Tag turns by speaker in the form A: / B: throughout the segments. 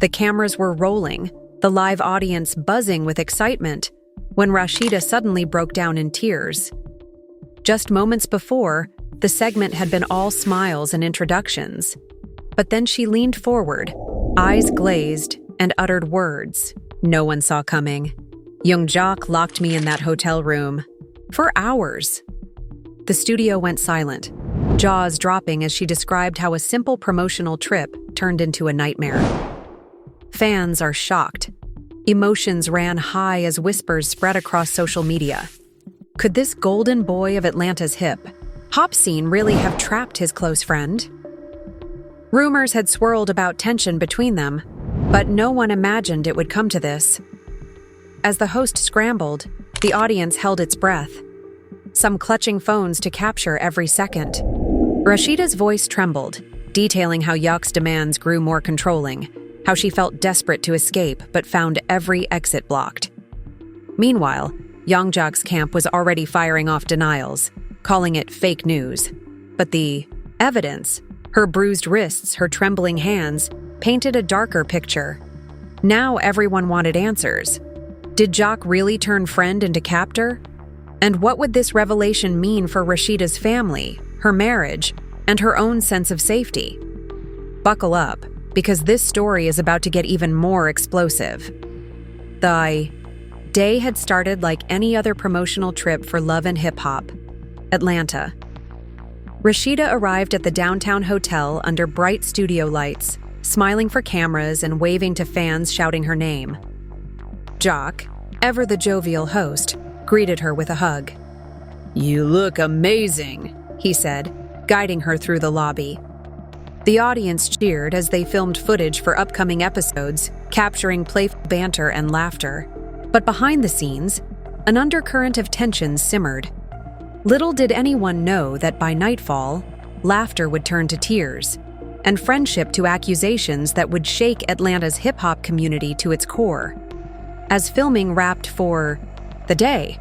A: The cameras were rolling, the live audience buzzing with excitement, when Rasheeda suddenly broke down in tears. Just moments before, the segment had been all smiles and introductions. But then she leaned forward, eyes glazed, and uttered words no one saw coming. Young Jock locked me in that hotel room. For hours. The studio went silent, jaws dropping as she described how a simple promotional trip turned into a nightmare. Fans are shocked. Emotions ran high as whispers spread across social media. Could this golden boy of Atlanta's hip-hop scene really have trapped his close friend? Rumors had swirled about tension between them, but no one imagined it would come to this. As the host scrambled, the audience held its breath, some clutching phones to capture every second. Rasheeda's voice trembled, detailing how Jock's demands grew more controlling, how she felt desperate to escape but found every exit blocked. Meanwhile, Young Jock's camp was already firing off denials, calling it fake news. But the evidence, her bruised wrists, her trembling hands, painted a darker picture. Now everyone wanted answers. Did Jock really turn friend into captor? And what would this revelation mean for Rasheeda's family, her marriage, and her own sense of safety? Buckle up, because this story is about to get even more explosive. The day had started like any other promotional trip for Love and Hip Hop. Atlanta. Rasheeda arrived at the downtown hotel under bright studio lights, smiling for cameras and waving to fans shouting her name. Jock, ever the jovial host, greeted her with a hug. "You look amazing," he said, guiding her through the lobby. The audience cheered as they filmed footage for upcoming episodes, capturing playful banter and laughter. But behind the scenes, an undercurrent of tension simmered. Little did anyone know that by nightfall, laughter would turn to tears, and friendship to accusations that would shake Atlanta's hip-hop community to its core. As filming wrapped for the day,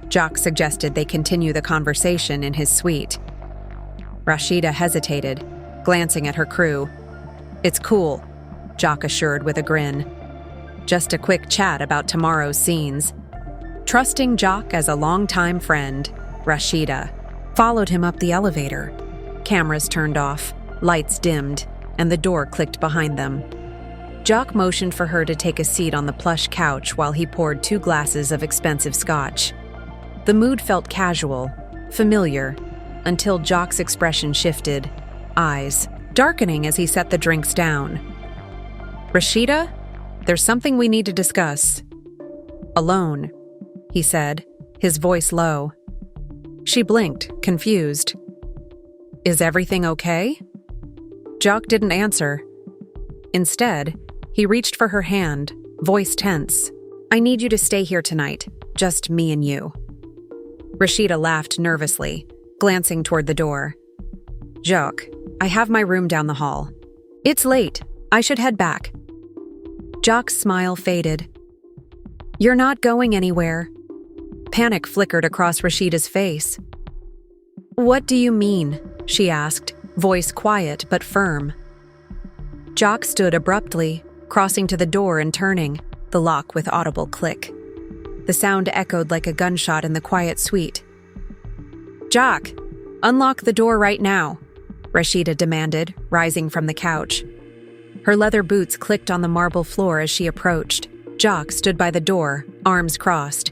A: Jock suggested they continue the conversation in his suite. Rasheeda hesitated, glancing at her crew. "It's cool," Jock assured with a grin. "Just a quick chat about tomorrow's scenes." Trusting Jock as a longtime friend, Rasheeda followed him up the elevator. Cameras turned off, lights dimmed, and the door clicked behind them. Jock motioned for her to take a seat on the plush couch while he poured 2 glasses of expensive scotch. The mood felt casual, familiar, until Jock's expression shifted, eyes darkening as he set the drinks down. "Rasheeda, there's something we need to discuss." "Alone," he said, his voice low. She blinked, confused. "Is everything okay?" Jock didn't answer. Instead, he reached for her hand, voice tense. "I need you to stay here tonight, just me and you." Rasheeda laughed nervously, glancing toward the door. "Jock, I have my room down the hall. It's late. I should head back." Jock's smile faded. "You're not going anywhere." Panic flickered across Rasheeda's face. "What do you mean?" she asked, voice quiet but firm. Jock stood abruptly, crossing to the door and turning, the lock with audible click. The sound echoed like a gunshot in the quiet suite. "Jock, unlock the door right now," Rasheeda demanded, rising from the couch. Her leather boots clicked on the marble floor as she approached. Jock stood by the door, arms crossed.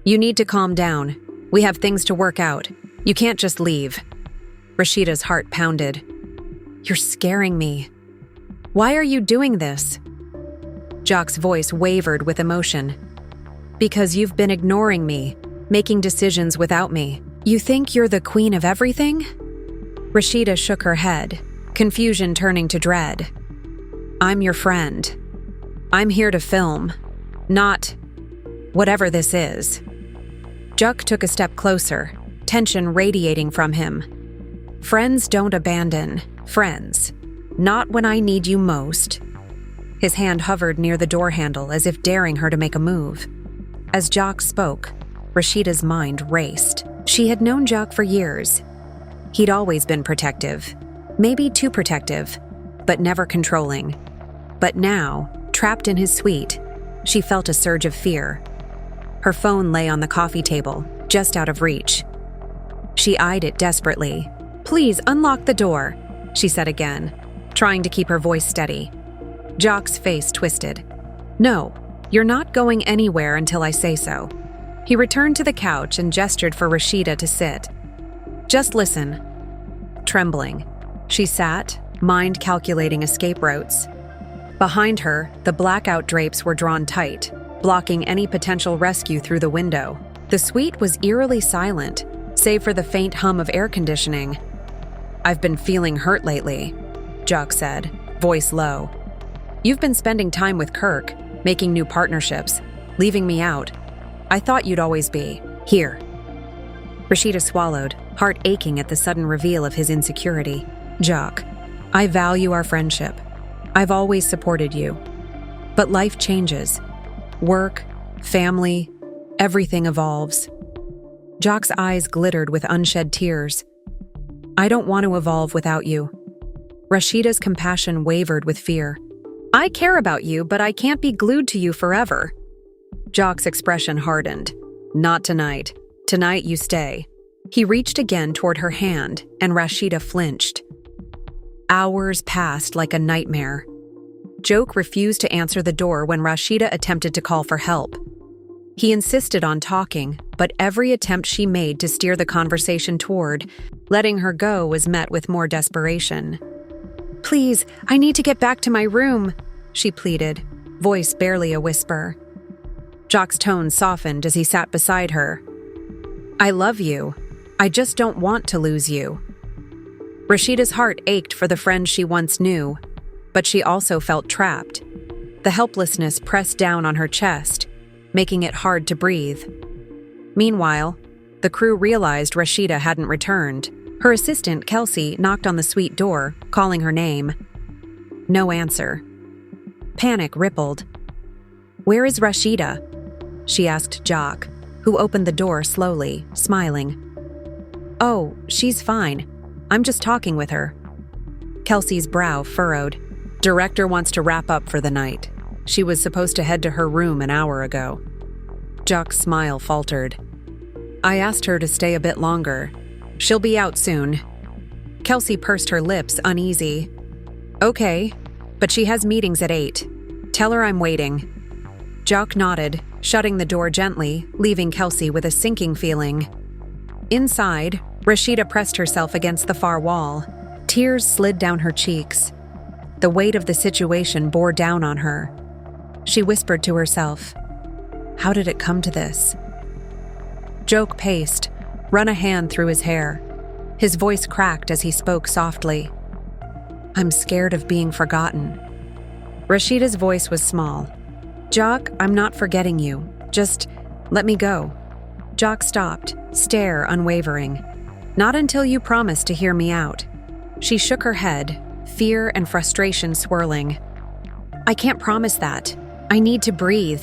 A: "You need to calm down. We have things to work out. You can't just leave." Rasheeda's heart pounded. "You're scaring me. Why are you doing this?" Jock's voice wavered with emotion. "Because you've been ignoring me, making decisions without me. You think you're the queen of everything?" Rasheeda shook her head, confusion turning to dread. "I'm your friend. I'm here to film, not whatever this is." Jock took a step closer, tension radiating from him. "Friends don't abandon friends. Not when I need you most." His hand hovered near the door handle as if daring her to make a move. As Jock spoke, Rasheeda's mind raced. She had known Jock for years. He'd always been protective, maybe too protective, but never controlling. But now, trapped in his suite, she felt a surge of fear. Her phone lay on the coffee table, just out of reach. She eyed it desperately. "Please unlock the door," she said again, trying to keep her voice steady. Jock's face twisted. "No, you're not going anywhere until I say so." He returned to the couch and gestured for Rasheeda to sit. "Just listen." Trembling, she sat, mind calculating escape routes. Behind her, the blackout drapes were drawn tight, blocking any potential rescue through the window. The suite was eerily silent, save for the faint hum of air conditioning. "I've been feeling hurt lately," Jock said, voice low. "You've been spending time with Kirk, making new partnerships, leaving me out. I thought you'd always be here." Rasheeda swallowed, heart aching at the sudden reveal of his insecurity. "Jock, I value our friendship. I've always supported you. But life changes. Work, family, everything evolves." Jock's eyes glittered with unshed tears. "I don't want to evolve without you." Rasheeda's compassion wavered with fear. "I care about you, but I can't be glued to you forever." Jock's expression hardened. "Not tonight. Tonight you stay." He reached again toward her hand, and Rasheeda flinched. Hours passed like a nightmare. Jock refused to answer the door when Rasheeda attempted to call for help. He insisted on talking, but every attempt she made to steer the conversation toward letting her go was met with more desperation. "Please, I need to get back to my room," she pleaded, voice barely a whisper. Jock's tone softened as he sat beside her. "I love you. I just don't want to lose you." Rasheeda's heart ached for the friend she once knew, but she also felt trapped. The helplessness pressed down on her chest, making it hard to breathe. Meanwhile, the crew realized Rasheeda hadn't returned. Her assistant, Kelsey, knocked on the suite door, calling her name. No answer. Panic rippled. "Where is Rasheeda?" she asked Jock, who opened the door slowly, smiling. "Oh, she's fine. I'm just talking with her." Kelsey's brow furrowed. "Director wants to wrap up for the night. She was supposed to head to her room an hour ago." Jock's smile faltered. "I asked her to stay a bit longer. She'll be out soon." Kelsey pursed her lips, uneasy. "Okay, but she has meetings at 8. Tell her I'm waiting." Jock nodded, shutting the door gently, leaving Kelsey with a sinking feeling. Inside, Rasheeda pressed herself against the far wall. Tears slid down her cheeks. The weight of the situation bore down on her. She whispered to herself, "How did it come to this?" Jock paced, run a hand through his hair. His voice cracked as he spoke softly. "I'm scared of being forgotten." Rasheeda's voice was small. "Jock, I'm not forgetting you. Just let me go." Jock stopped, stare unwavering. "Not until you promise to hear me out." She shook her head, fear and frustration swirling. "I can't promise that. I need to breathe."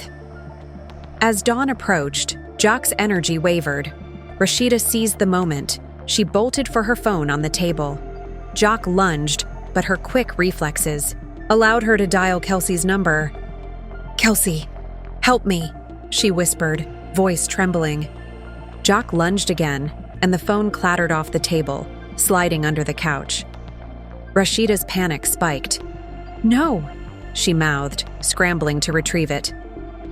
A: As dawn approached, Jock's energy wavered. Rasheeda seized the moment. She bolted for her phone on the table. Jock lunged, but her quick reflexes allowed her to dial Kelsey's number. "Kelsey, help me," she whispered, voice trembling. Jock lunged again, and the phone clattered off the table, sliding under the couch. Rasheeda's panic spiked. "No," she mouthed, scrambling to retrieve it.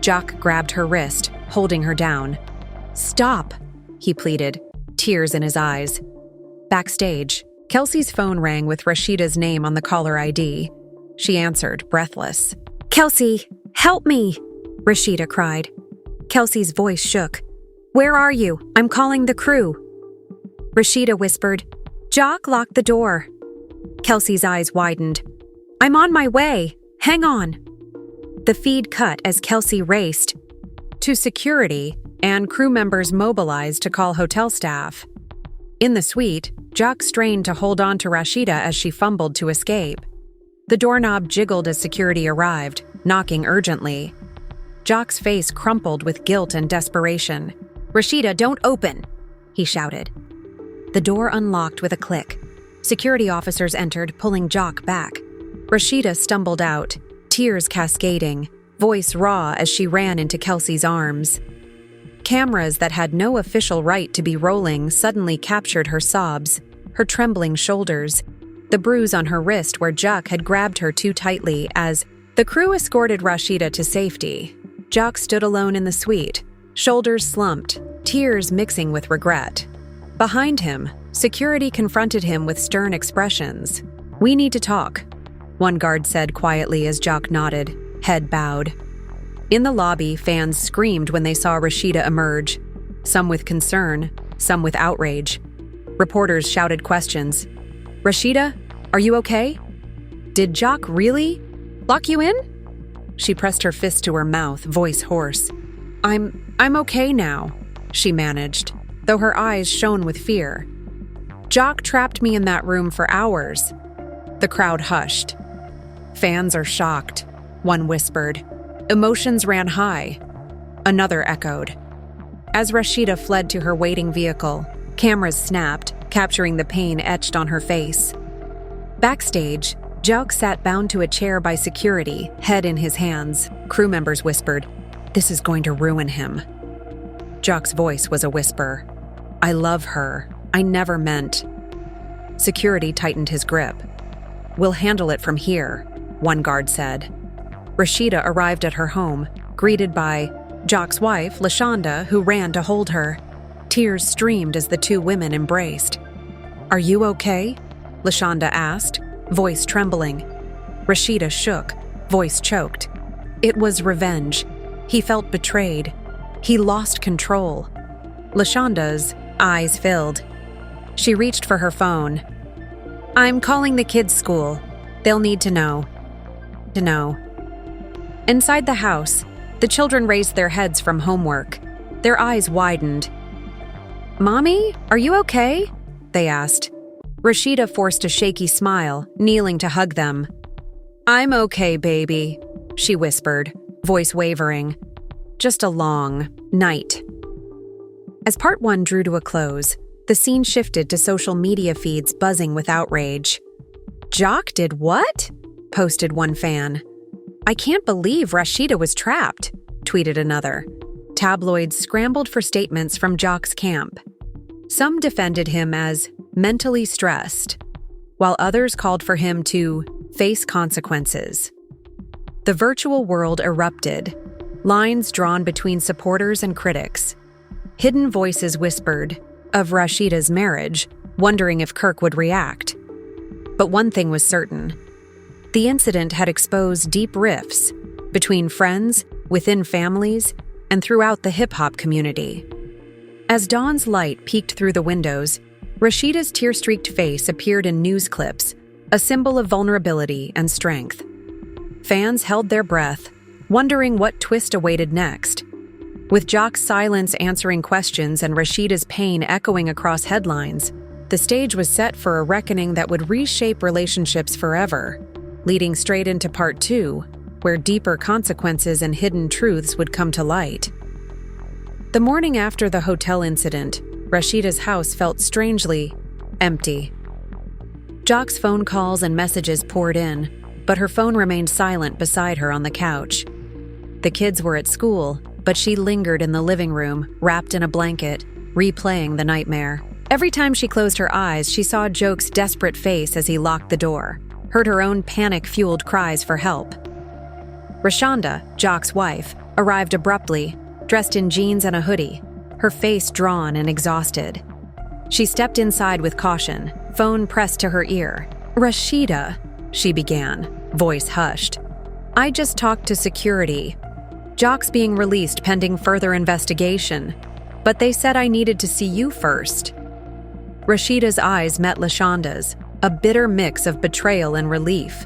A: Jock grabbed her wrist, holding her down. "Stop," he pleaded, tears in his eyes. Backstage, Kelsey's phone rang with Rasheeda's name on the caller ID. She answered, breathless. "Kelsey, help me!" Rasheeda cried. Kelsey's voice shook. "Where are you? I'm calling the crew." Rasheeda whispered, "Jock locked the door." Kelsey's eyes widened. "I'm on my way. Hang on." The feed cut as Kelsey raced to security, and crew members mobilized to call hotel staff. In the suite, Jock strained to hold on to Rasheeda as she fumbled to escape. The doorknob jiggled as security arrived, knocking urgently. Jock's face crumpled with guilt and desperation. "Rasheeda, don't open!" he shouted. The door unlocked with a click. Security officers entered, pulling Jock back. Rasheeda stumbled out, tears cascading, voice raw as she ran into Kelsey's arms. Cameras that had no official right to be rolling suddenly captured her sobs, her trembling shoulders, the bruise on her wrist where Jock had grabbed her too tightly as the crew escorted Rasheeda to safety. Jock stood alone in the suite, shoulders slumped, tears mixing with regret. Behind him, security confronted him with stern expressions. "We need to talk," one guard said quietly as Jock nodded, head bowed. In the lobby, fans screamed when they saw Rasheeda emerge, some with concern, some with outrage. Reporters shouted questions. "Rasheeda, are you okay? Did Jock really lock you in?" She pressed her fist to her mouth, voice hoarse. I'm okay now," she managed, though her eyes shone with fear. "Jock trapped me in that room for hours." The crowd hushed. "Fans are shocked," one whispered. Emotions ran high. Another echoed. As Rasheeda fled to her waiting vehicle, cameras snapped, capturing the pain etched on her face. Backstage, Jock sat bound to a chair by security, head in his hands. Crew members whispered, "This is going to ruin him." Jock's voice was a whisper. "I love her. I never meant." Security tightened his grip. "We'll handle it from here," one guard said. Rasheeda arrived at her home, greeted by Jock's wife, Lashonda, who ran to hold her. Tears streamed as the two women embraced. "Are you okay?" Lashonda asked, voice trembling. Rasheeda shook, voice choked. It was revenge. He felt betrayed. He lost control. Lashonda's eyes filled. She reached for her phone. "I'm calling the kids' school. They'll need to know." Inside the house, the children raised their heads from homework. Their eyes widened. "Mommy, are you okay?" they asked. Rasheeda forced a shaky smile, kneeling to hug them. "I'm okay, baby," she whispered, voice wavering. Just a long night. As part 1 drew to a close, the scene shifted to social media feeds buzzing with outrage. "Jock did what?" posted one fan. "I can't believe Rasheeda was trapped," tweeted another. Tabloids scrambled for statements from Jock's camp. Some defended him as mentally stressed, while others called for him to face consequences. The virtual world erupted, lines drawn between supporters and critics. Hidden voices whispered of Rasheeda's marriage, wondering if Kirk would react. But one thing was certain. The incident had exposed deep rifts between friends, within families, and throughout the hip-hop community. As dawn's light peeked through the windows, Rasheeda's tear-streaked face appeared in news clips, a symbol of vulnerability and strength. Fans held their breath, wondering what twist awaited next. With Jock's silence answering questions and Rasheeda's pain echoing across headlines, the stage was set for a reckoning that would reshape relationships forever, leading straight into part 2, where deeper consequences and hidden truths would come to light. The morning after the hotel incident, Rasheeda's house felt strangely empty. Jock's phone calls and messages poured in, but her phone remained silent beside her on the couch. The kids were at school, but she lingered in the living room, wrapped in a blanket, replaying the nightmare. Every time she closed her eyes, she saw Jock's desperate face as he locked the door, heard her own panic-fueled cries for help. Rasheeda, Jock's wife, arrived abruptly, dressed in jeans and a hoodie, her face drawn and exhausted. She stepped inside with caution, phone pressed to her ear. "Rasheeda," she began, voice hushed. "I just talked to security. Jock's being released pending further investigation, but they said I needed to see you first." Rasheeda's eyes met Lashonda's, a bitter mix of betrayal and relief.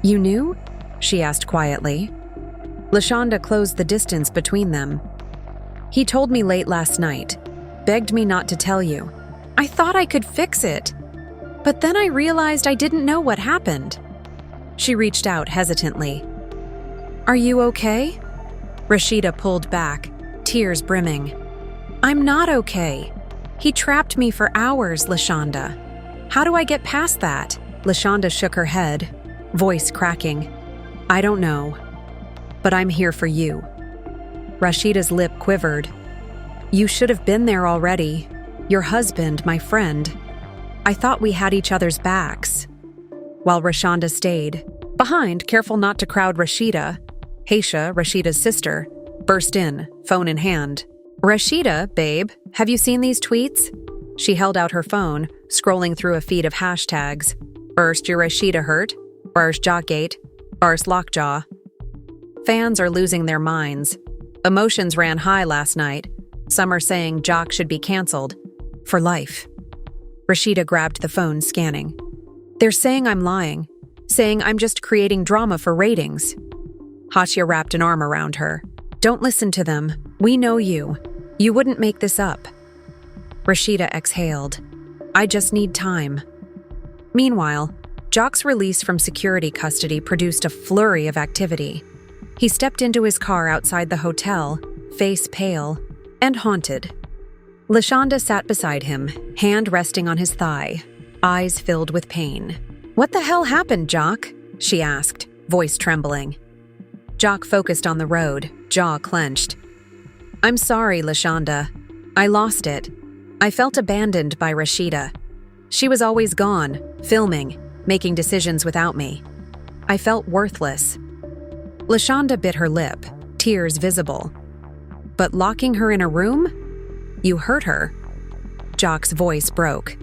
A: "You knew?" she asked quietly. Lashonda closed the distance between them. "He told me late last night, begged me not to tell you. I thought I could fix it, but then I realized I didn't know what happened." She reached out hesitantly. "Are you okay?" Rasheeda pulled back, tears brimming. "I'm not okay. He trapped me for hours, Lashonda. How do I get past that?" Lashonda shook her head, voice cracking. I don't know, but I'm here for you. Rasheeda's lip quivered. You should have been there already. Your husband, my friend. I thought we had each other's backs. While Rasheeda stayed behind, careful not to crowd Rasheeda, Haisha, Rasheeda's sister, burst in, phone in hand. Rasheeda, babe, have you seen these tweets? She held out her phone, scrolling through a feed of hashtags. Burst your Rasheeda hurt, burst Jockgate, burst Lockjaw. Fans are losing their minds. Emotions ran high last night. Some are saying Jock should be cancelled. For life. Rasheeda grabbed the phone, scanning. They're saying I'm lying. Saying I'm just creating drama for ratings. Hatia wrapped an arm around her. Don't listen to them. We know you. You wouldn't make this up. Rasheeda exhaled. I just need time. Meanwhile, Jock's release from security custody produced a flurry of activity. He stepped into his car outside the hotel, face pale and haunted. Lashonda sat beside him, hand resting on his thigh, eyes filled with pain. What the hell happened, Jock? She asked, voice trembling. Jock focused on the road, jaw clenched. I'm sorry, Lashonda. I lost it. I felt abandoned by Rasheeda. She was always gone, filming, making decisions without me. I felt worthless. Lashonda bit her lip, tears visible. But locking her in a room? You hurt her. Jock's voice broke.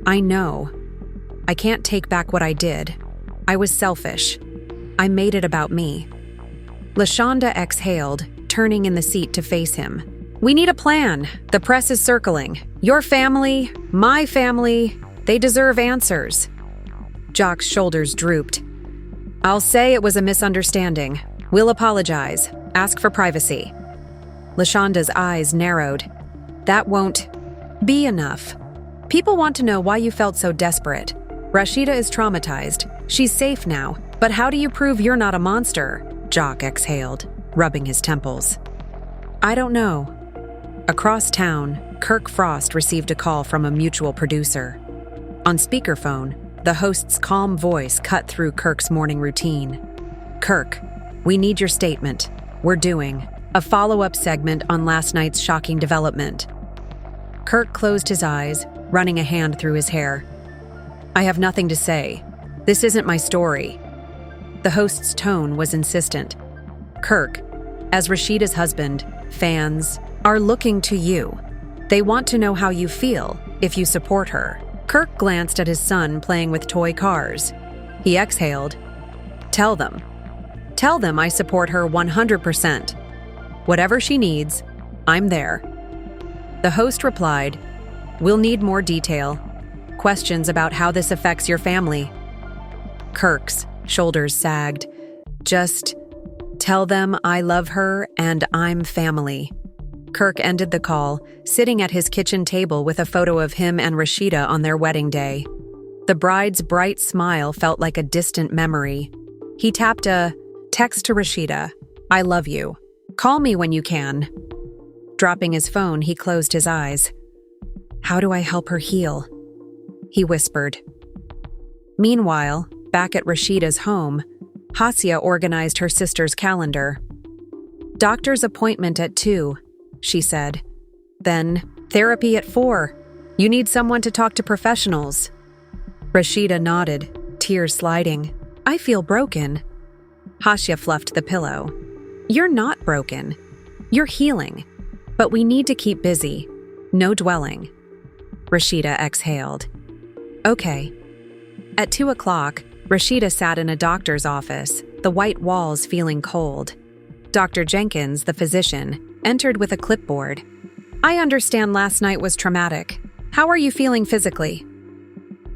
A: I know. I can't take back what I did. I was selfish. I made it about me. Lashonda exhaled, turning in the seat to face him. We need a plan. The press is circling. Your family, my family, they deserve answers. Jock's shoulders drooped. I'll say it was a misunderstanding. We'll apologize. Ask for privacy. Lashonda's eyes narrowed. That won't be enough. People want to know why you felt so desperate. Rasheeda is traumatized. She's safe now. But how do you prove you're not a monster? Jock exhaled, rubbing his temples. I don't know. Across town, Kirk Frost received a call from a mutual producer. On speakerphone, the host's calm voice cut through Kirk's morning routine. Kirk, we need your statement. We're doing a follow-up segment on last night's shocking development. Kirk closed his eyes, running a hand through his hair. I have nothing to say. This isn't my story. The host's tone was insistent. Kirk, as Rasheeda's husband, fans are looking to you. They want to know how you feel if you support her. Kirk glanced at his son playing with toy cars. He exhaled. Tell them. Tell them I support her 100%. Whatever she needs, I'm there. The host replied, We'll need more detail. Questions about how this affects your family. Kirk's shoulders sagged. Just tell them I love her and I'm family. Kirk ended the call, sitting at his kitchen table with a photo of him and Rasheeda on their wedding day. The bride's bright smile felt like a distant memory. He tapped a text to Rasheeda. I love you. Call me when you can. Dropping his phone, he closed his eyes. How do I help her heal? He whispered. Meanwhile, back at Rasheeda's home, Hatia organized her sister's calendar. Doctor's appointment at 2, she said. Then, therapy at 4. You need someone to talk to professionals. Rasheeda nodded, tears sliding. I feel broken. Hatia fluffed the pillow. You're not broken. You're healing. But we need to keep busy. No dwelling. Rasheeda exhaled. Okay. At 2 o'clock, Rasheeda sat in a doctor's office, the white walls feeling cold. Dr. Jenkins, the physician, entered with a clipboard. I understand last night was traumatic. How are you feeling physically?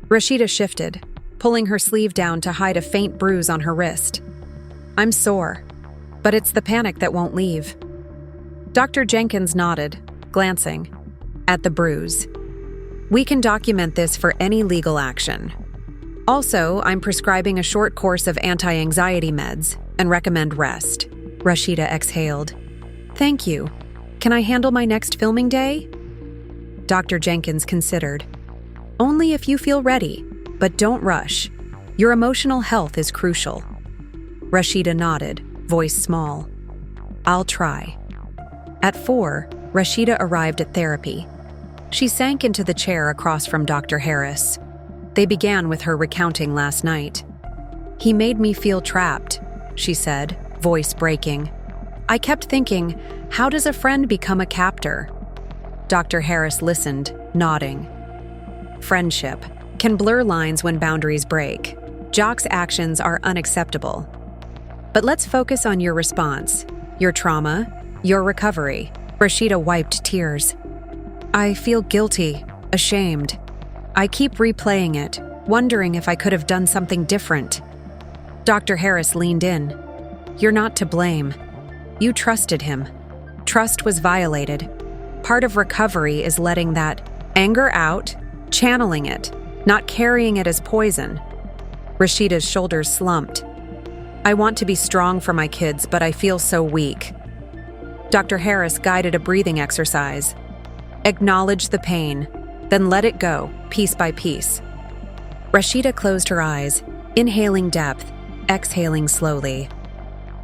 A: Rasheeda shifted, pulling her sleeve down to hide a faint bruise on her wrist. I'm sore, but it's the panic that won't leave. Dr. Jenkins nodded, glancing at the bruise. We can document this for any legal action. Also, I'm prescribing a short course of anti-anxiety meds and recommend rest. Rasheeda exhaled. Thank you. Can I handle my next filming day? Dr. Jenkins considered. Only if you feel ready, but don't rush. Your emotional health is crucial. Rasheeda nodded, voice small. I'll try. At 4, Rasheeda arrived at therapy. She sank into the chair across from Dr. Harris. They began with her recounting last night. He made me feel trapped, she said, voice breaking. I kept thinking, how does a friend become a captor? Dr. Harris listened, nodding. Friendship can blur lines when boundaries break. Jock's actions are unacceptable. But let's focus on your response, your trauma, your recovery. Rasheeda wiped tears. I feel guilty, ashamed. I keep replaying it, wondering if I could have done something different. Dr. Harris leaned in. You're not to blame. You trusted him. Trust was violated. Part of recovery is letting that anger out, channeling it, not carrying it as poison. Rasheeda's shoulders slumped. I want to be strong for my kids, but I feel so weak. Dr. Harris guided a breathing exercise. Acknowledge the pain, then let it go, piece by piece. Rasheeda closed her eyes, inhaling depth, exhaling slowly.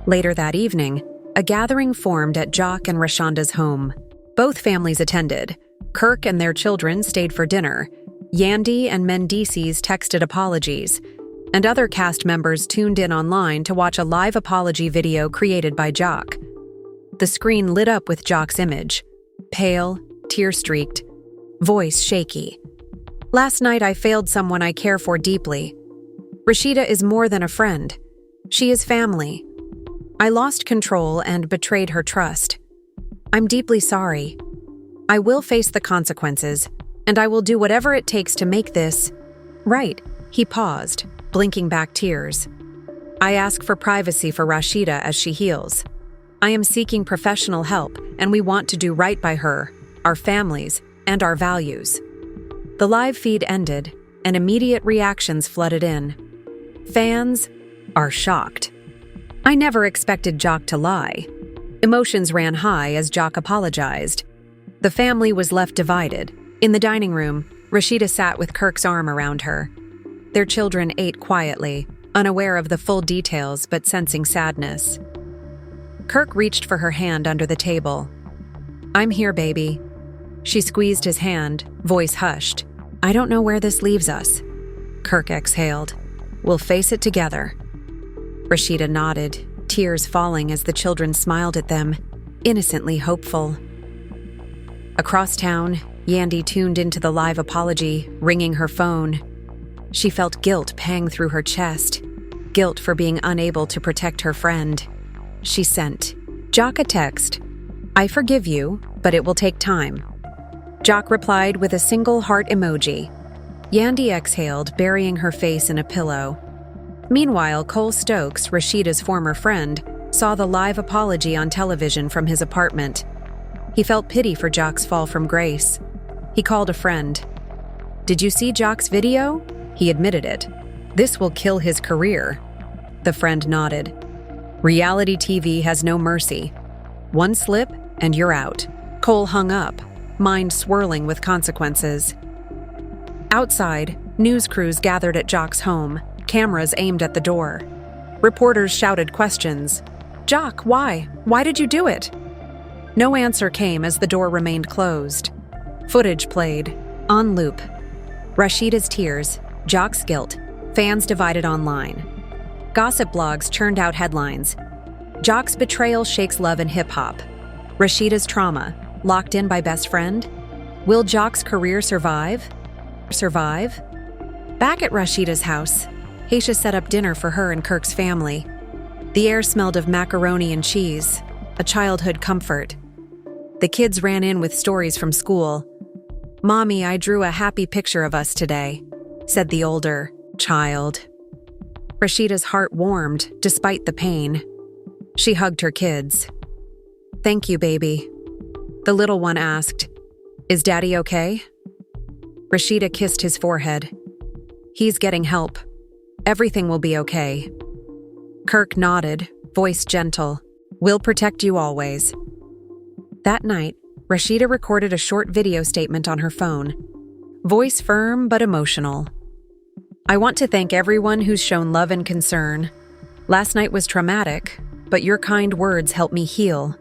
A: Later that evening, a gathering formed at Jock and Rashanda's home. Both families attended. Kirk and their children stayed for dinner. Yandy and Mendices texted apologies, and other cast members tuned in online to watch a live apology video created by Jock. The screen lit up with Jock's image, pale, tear-streaked, voice shaky. Last night I failed someone I care for deeply. Rasheeda is more than a friend. She is family. I lost control and betrayed her trust. I'm deeply sorry. I will face the consequences, and I will do whatever it takes to make this right. He paused, blinking back tears. I ask for privacy for Rasheeda as she heals. I am seeking professional help, and we want to do right by her, our families, and our values. The live feed ended, and immediate reactions flooded in. Fans are shocked. I never expected Jock to lie. Emotions ran high as Jock apologized. The family was left divided. In the dining room, Rasheeda sat with Kirk's arm around her. Their children ate quietly, unaware of the full details but sensing sadness. Kirk reached for her hand under the table. I'm here, baby. She squeezed his hand, voice hushed. I don't know where this leaves us. Kirk exhaled. We'll face it together. Rasheeda nodded, tears falling as the children smiled at them, innocently hopeful. Across town, Yandy tuned into the live apology, ringing her phone. She felt guilt pang through her chest, guilt for being unable to protect her friend. She sent Jock a text. I forgive you, but it will take time. Jock replied with a single heart emoji. Yandy exhaled, burying her face in a pillow. Meanwhile, Cole Stokes, Rasheeda's former friend, saw the live apology on television from his apartment. He felt pity for Jock's fall from grace. He called a friend. Did you see Jock's video? He admitted it. This will kill his career. The friend nodded. Reality TV has no mercy. One slip and you're out. Cole hung up, mind swirling with consequences. Outside, news crews gathered at Jock's home, cameras aimed at the door. Reporters shouted questions. Jock, why? Why did you do it? No answer came as the door remained closed. Footage played, on loop. Rasheeda's tears, Jock's guilt, fans divided online. Gossip blogs churned out headlines. Jock's betrayal shakes love in hip-hop. Rasheeda's trauma, locked in by best friend? Will Jock's career survive? Back at Rasheeda's house, Haisha set up dinner for her and Kirk's family. The air smelled of macaroni and cheese, a childhood comfort. The kids ran in with stories from school. Mommy, I drew a happy picture of us today, said the older child. Rasheeda's heart warmed despite the pain. She hugged her kids. Thank you, baby. The little one asked, Is Daddy okay? Rasheeda kissed his forehead. He's getting help. Everything will be okay. Kirk nodded, voice gentle. We'll protect you always. That night, Rasheeda recorded a short video statement on her phone. Voice firm but emotional. I want to thank everyone who's shown love and concern. Last night was traumatic, but your kind words help me heal.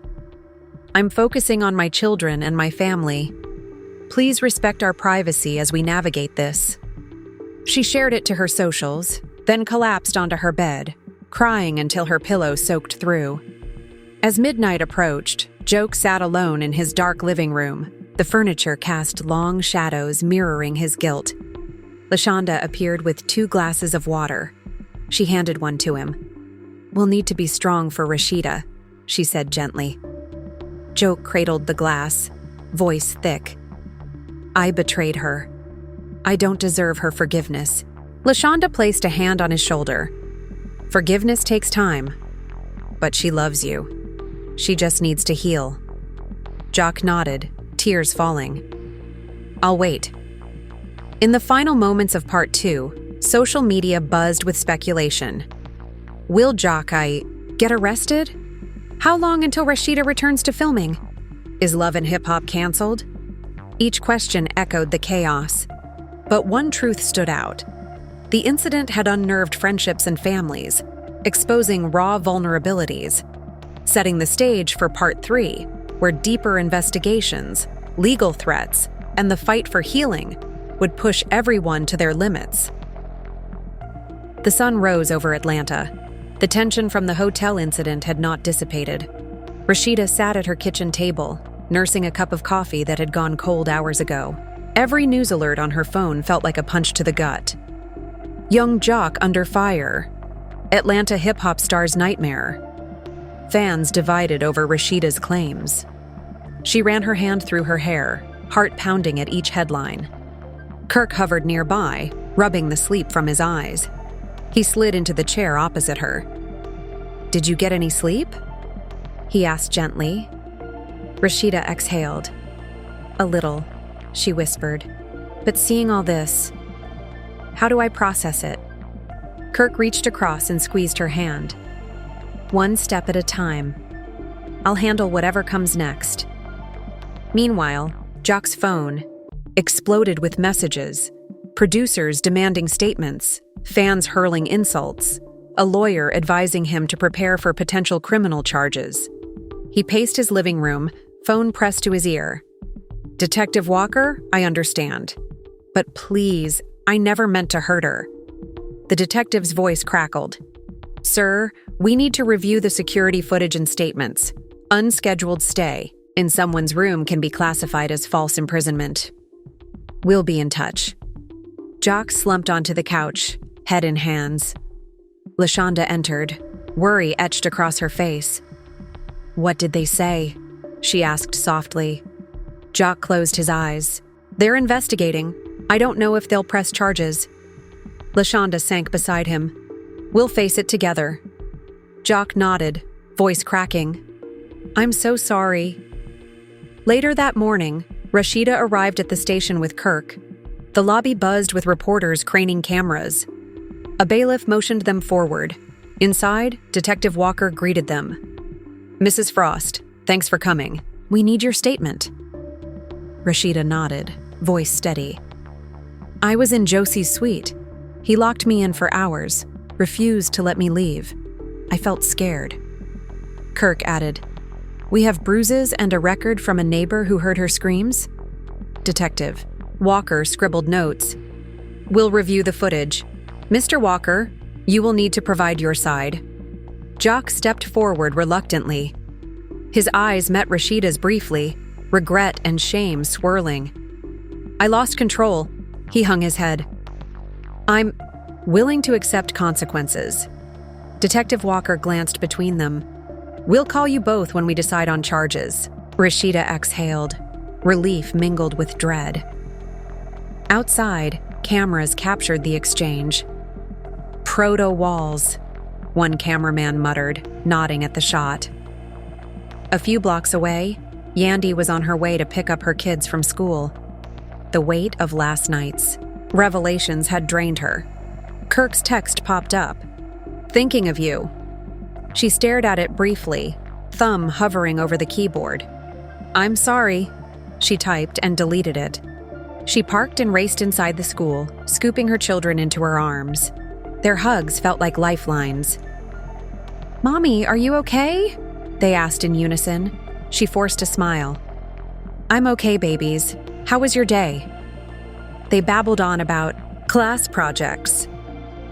A: I'm focusing on my children and my family. Please respect our privacy as we navigate this." She shared it to her socials, then collapsed onto her bed, crying until her pillow soaked through. As midnight approached, Jock sat alone in his dark living room. The furniture cast long shadows mirroring his guilt. Lashonda appeared with 2 glasses of water. She handed one to him. "We'll need to be strong for Rasheeda," she said gently. Jock cradled the glass, voice thick. "I betrayed her. I don't deserve her forgiveness." Lashonda placed a hand on his shoulder. "Forgiveness takes time, but she loves you. She just needs to heal." Jock nodded, tears falling. "I'll wait." In the final moments of part 2, social media buzzed with speculation. Will Jock get arrested? How long until Rasheeda returns to filming? Is Love and Hip Hop canceled? Each question echoed the chaos. But one truth stood out. The incident had unnerved friendships and families, exposing raw vulnerabilities, setting the stage for part 3, where deeper investigations, legal threats, and the fight for healing would push everyone to their limits. The sun rose over Atlanta. The tension from the hotel incident had not dissipated. Rasheeda sat at her kitchen table, nursing a cup of coffee that had gone cold hours ago. Every news alert on her phone felt like a punch to the gut. Young Jock under fire. Atlanta hip-hop star's nightmare. Fans divided over Rasheeda's claims. She ran her hand through her hair, heart pounding at each headline. Kirk hovered nearby, rubbing the sleep from his eyes. He slid into the chair opposite her. "Did you get any sleep?" he asked gently. Rasheeda exhaled. "A little," she whispered. "But seeing all this, how do I process it?" Kirk reached across and squeezed her hand. "One step at a time. I'll handle whatever comes next." Meanwhile, Jock's phone exploded with messages, producers demanding statements, fans hurling insults, a lawyer advising him to prepare for potential criminal charges. He paced his living room, phone pressed to his ear. "Detective Walker, I understand. But please, I never meant to hurt her." The detective's voice crackled. "Sir, we need to review the security footage and statements. Unscheduled stay in someone's room can be classified as false imprisonment. We'll be in touch." Jock slumped onto the couch, head in hands. Lashonda entered, worry etched across her face. "What did they say?" she asked softly. Jock closed his eyes. "They're investigating. I don't know if they'll press charges." Lashonda sank beside him. "We'll face it together." Jock nodded, voice cracking. "I'm so sorry." Later that morning, Rasheeda arrived at the station with Kirk. The lobby buzzed with reporters craning cameras. A bailiff motioned them forward. Inside, Detective Walker greeted them. "Mrs. Frost, thanks for coming. We need your statement." Rasheeda nodded, voice steady. "I was in Josie's suite. He locked me in for hours, refused to let me leave. I felt scared." Kirk added, "We have bruises and a record from a neighbor who heard her screams?" Detective Walker scribbled notes. "We'll review the footage. Mr. Walker, you will need to provide your side." Jock stepped forward reluctantly. His eyes met Rasheeda's briefly, regret and shame swirling. "I lost control." He hung his head. "I'm willing to accept consequences." Detective Walker glanced between them. "We'll call you both when we decide on charges." Rasheeda exhaled, relief mingled with dread. Outside, cameras captured the exchange. "Proto-walls," one cameraman muttered, nodding at the shot. A few blocks away, Yandy was on her way to pick up her kids from school. The weight of last night's revelations had drained her. Kirk's text popped up. "Thinking of you." She stared at it briefly, thumb hovering over the keyboard. "I'm sorry," she typed and deleted it. She parked and raced inside the school, scooping her children into her arms. Their hugs felt like lifelines. "Mommy, are you okay?" they asked in unison. She forced a smile. "I'm okay, babies. How was your day?" They babbled on about class projects.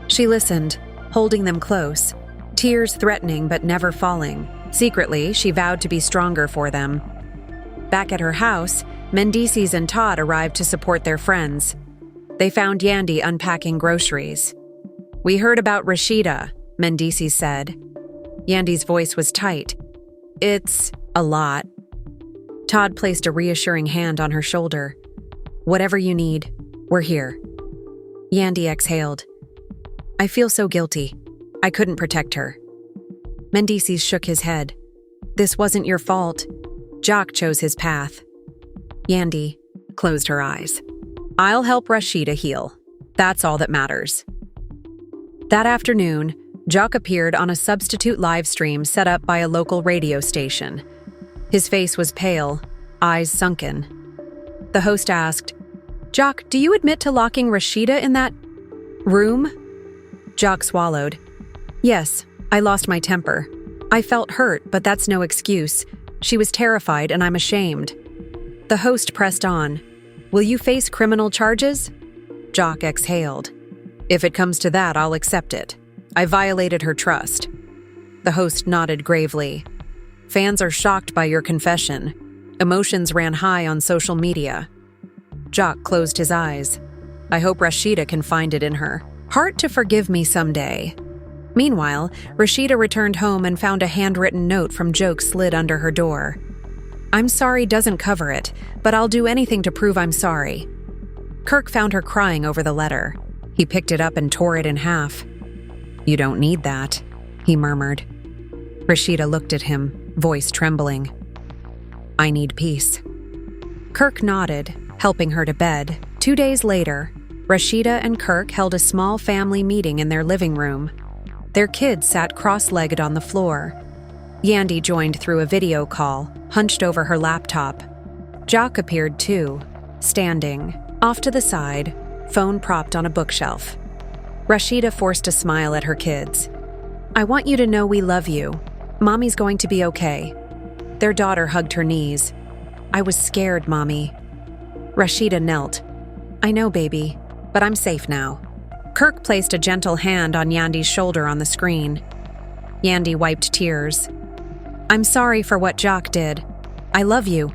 A: She listened, holding them close, tears threatening but never falling. Secretly, she vowed to be stronger for them. Back at her house, Mendices and Todd arrived to support their friends. They found Yandy unpacking groceries. "We heard about Rasheeda," Mendices said. Yandy's voice was tight. "It's a lot." Todd placed a reassuring hand on her shoulder. "Whatever you need, we're here." Yandy exhaled. "I feel so guilty. I couldn't protect her." Mendices shook his head. "This wasn't your fault. Jock chose his path." Yandy closed her eyes. "I'll help Rasheeda heal. That's all that matters." That afternoon, Jock appeared on a substitute live stream set up by a local radio station. His face was pale, eyes sunken. The host asked, "Jock, do you admit to locking Rasheeda in that room?" Jock swallowed. "Yes, I lost my temper. I felt hurt, but that's no excuse. She was terrified and I'm ashamed." The host pressed on. "Will you face criminal charges?" Jock exhaled. "If it comes to that, I'll accept it. I violated her trust." The host nodded gravely. "Fans are shocked by your confession. Emotions ran high on social media." Jock closed his eyes. "I hope Rasheeda can find it in her heart to forgive me someday." Meanwhile, Rasheeda returned home and found a handwritten note from Jock slid under her door. "I'm sorry doesn't cover it, but I'll do anything to prove I'm sorry." Kirk found her crying over the letter. He picked it up and tore it in half. "You don't need that," he murmured. Rasheeda looked at him, voice trembling. "I need peace." Kirk nodded, helping her to bed. 2 days later, Rasheeda and Kirk held a small family meeting in their living room. Their kids sat cross-legged on the floor. Yandy joined through a video call, hunched over her laptop. Jock appeared too, standing, off to the side, phone propped on a bookshelf. Rasheeda forced a smile at her kids. "I want you to know we love you. Mommy's going to be okay." Their daughter hugged her knees. "I was scared, Mommy." Rasheeda knelt. "I know, baby, but I'm safe now." Kirk placed a gentle hand on Yandy's shoulder on the screen. Yandy wiped tears. "I'm sorry for what Jock did. I love you."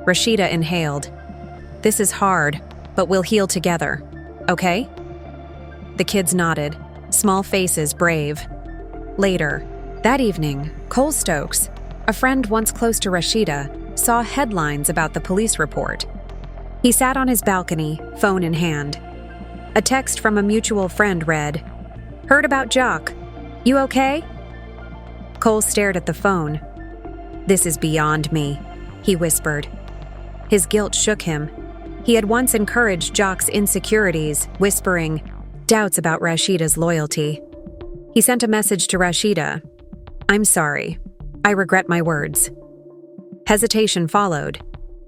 A: Rasheeda inhaled. "This is hard, but we'll heal together, okay?" The kids nodded, small faces brave. Later, that evening, Cole Stokes, a friend once close to Rasheeda, saw headlines about the police report. He sat on his balcony, phone in hand. A text from a mutual friend read, "Heard about Jock. You okay?" Cole stared at the phone. "This is beyond me," he whispered. His guilt shook him. He had once encouraged Jock's insecurities, whispering doubts about Rasheeda's loyalty. He sent a message to Rasheeda. "I'm sorry. I regret my words." Hesitation followed.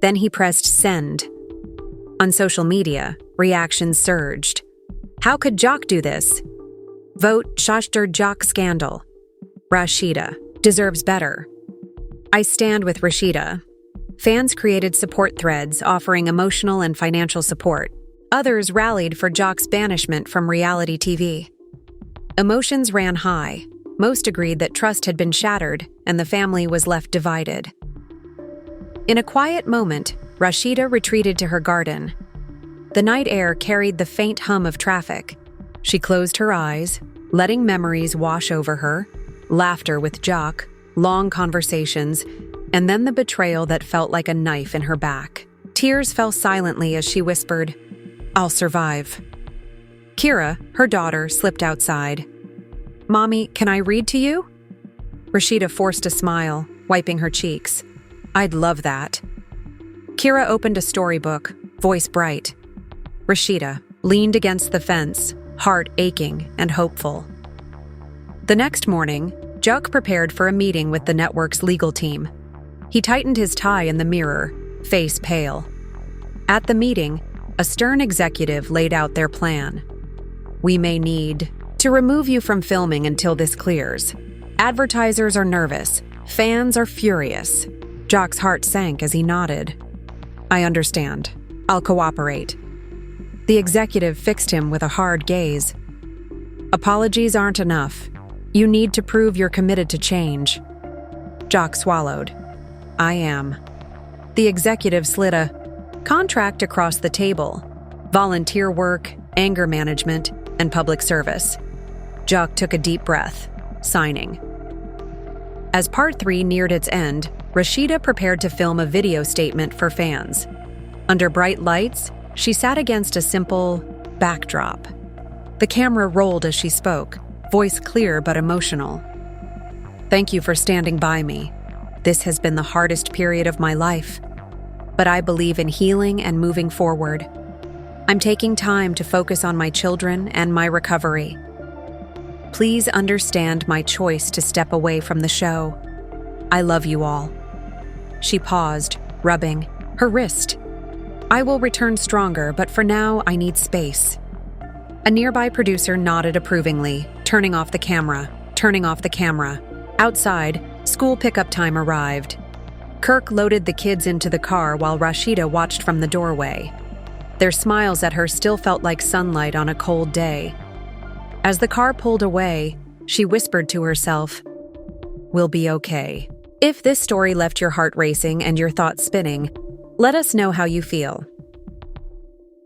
A: Then he pressed send. On social media, reactions surged. "How could Jock do this?" "Vote Shashter Jock scandal." "Rasheeda deserves better." "I stand with Rasheeda." Fans created support threads offering emotional and financial support. Others rallied for Jock's banishment from reality TV. Emotions ran high. Most agreed that trust had been shattered and the family was left divided. In a quiet moment, Rasheeda retreated to her garden. The night air carried the faint hum of traffic. She closed her eyes, letting memories wash over her, laughter with Jock, long conversations, and then the betrayal that felt like a knife in her back. Tears fell silently as she whispered, "I'll survive." Kira, her daughter, slipped outside. "Mommy, can I read to you?" Rasheeda forced a smile, wiping her cheeks. "I'd love that." Kira opened a storybook, voice bright. Rasheeda leaned against the fence, heart aching and hopeful. The next morning, Jock prepared for a meeting with the network's legal team. He tightened his tie in the mirror, face pale. At the meeting, a stern executive laid out their plan. "We may need to remove you from filming until this clears. Advertisers are nervous. Fans are furious. Jock's heart sank as he nodded. I understand. I'll cooperate. The executive fixed him with a hard gaze. Apologies aren't enough. You need to prove you're committed to change. Jock swallowed. I am. The executive slid a contract across the table. Volunteer work, anger management, and public service. Jock took a deep breath, signing. As part 3 neared its end, Rasheeda prepared to film a video statement for fans. Under bright lights, she sat against a simple backdrop. The camera rolled as she spoke, voice clear but emotional. Thank you for standing by me. This has been the hardest period of my life, but I believe in healing and moving forward. I'm taking time to focus on my children and my recovery. Please understand my choice to step away from the show. I love you all. She paused, rubbing her wrist. I will return stronger, but for now I need space. A nearby producer nodded approvingly, turning off the camera. Outside, school pickup time arrived. Kirk loaded the kids into the car while Rasheeda watched from the doorway. Their smiles at her still felt like sunlight on a cold day. As the car pulled away, she whispered to herself, "We'll be okay." If this story left your heart racing and your thoughts spinning, let us know how you feel.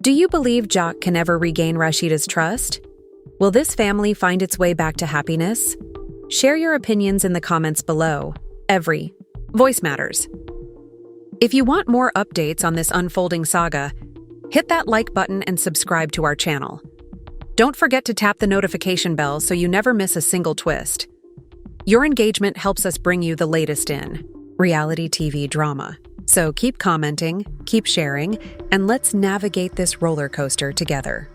A: Do you believe Jock can ever regain Rasheeda's trust? Will this family find its way back to happiness? Share your opinions in the comments below. Every voice matters. If you want more updates on this unfolding saga, hit that like button and subscribe to our channel. Don't forget to tap the notification bell so you never miss a single twist. Your engagement helps us bring you the latest in reality TV drama. So keep commenting, keep sharing, and let's navigate this roller coaster together.